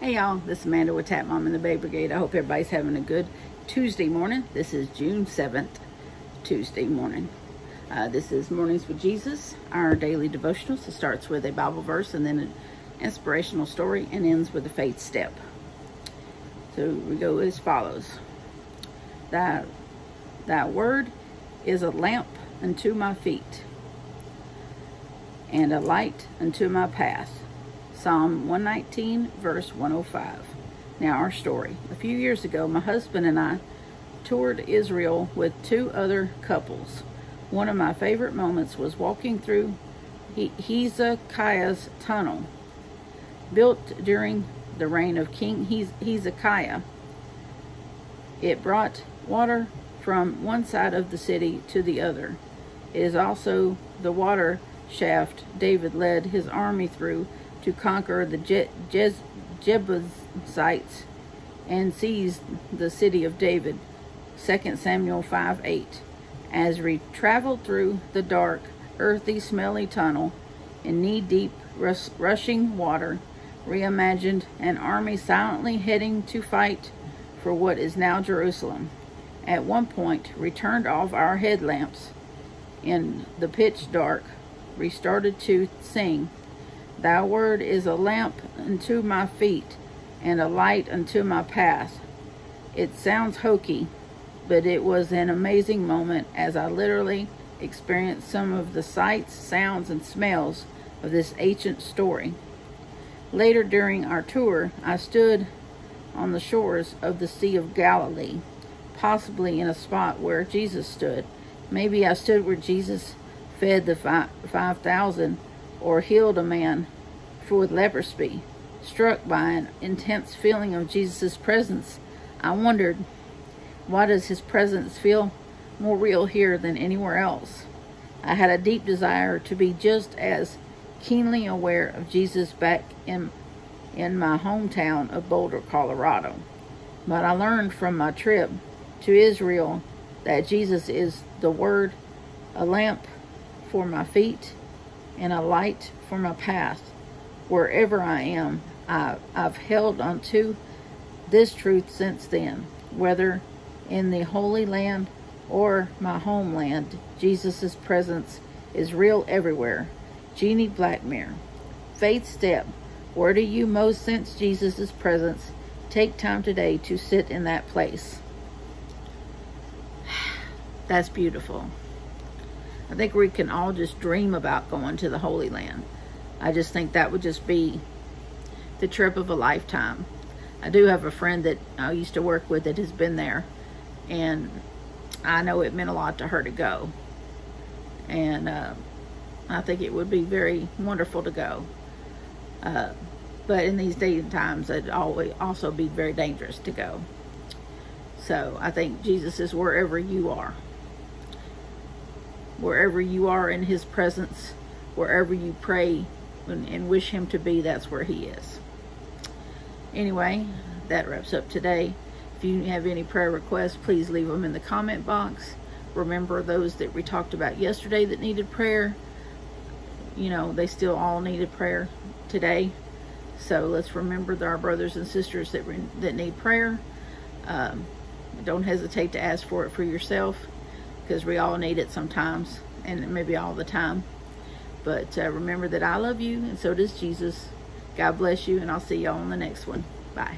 Hey y'all, this is Amanda with Tap Mom and the Baby Brigade. I hope everybody's having a good Tuesday morning. This is June 7th, Tuesday morning. This is Mornings with Jesus, our daily devotionals. It starts with a Bible verse and then an inspirational story and ends with a faith step. So we go as follows. Thy word is a lamp unto my feet and a light unto my path. Psalm 119, verse 105. Now our story. A few years ago, my husband and I toured Israel with two other couples. One of my favorite moments was walking through Hezekiah's tunnel, built during the reign of King Hezekiah. It brought water from one side of the city to the other. It is also the water shaft David led his army through to conquer the Jebusites and seize the city of David. 2 Samuel 5:8. As we traveled through the dark, earthy, smelly tunnel in knee-deep, rushing water, reimagined an army silently heading to fight for what is now Jerusalem. At one point, we turned off our headlamps. In the pitch dark, we started to sing, Thy word is a lamp unto my feet and a light unto my path. It sounds hokey, but it was an amazing moment as I literally experienced some of the sights, sounds, and smells of this ancient story. Later during our tour, I stood on the shores of the Sea of Galilee, possibly in a spot where Jesus stood. Maybe I stood where Jesus fed the 5,000 or healed a man with leprosy. Struck by an intense feeling of Jesus' presence, I wondered, why does his presence feel more real here than anywhere else? I had a deep desire to be just as keenly aware of Jesus back in my hometown of Boulder, Colorado. But I learned from my trip to Israel that Jesus is the Word, a lamp for my feet and a light for my path. Wherever I am, I've held onto this truth since then. Whether in the Holy Land or my homeland, Jesus' presence is real everywhere. Jeannie Blackmere. Faith step. Where do you most sense Jesus' presence? Take time today to sit in that place. That's beautiful. I think we can all just dream about going to the Holy Land. I just think that would just be the trip of a lifetime. I do have a friend that I used to work with that has been there, and I know it meant a lot to her to go. And I think it would be very wonderful to go. But in these days and times, it'd always also be very dangerous to go. So I think Jesus is wherever you are. Wherever you are in his presence, wherever you pray and wish him to be, that's where he is. Anyway, that wraps up today. If you have any prayer requests, please leave them in the comment box. Remember those that we talked about yesterday that needed prayer. You know, they still all needed prayer today. So let's remember our brothers and sisters that need prayer. Don't hesitate to ask for it for yourself, because we all need it sometimes, and maybe all the time. But remember that I love you, and so does Jesus. God bless you, and I'll see y'all on the next one. Bye.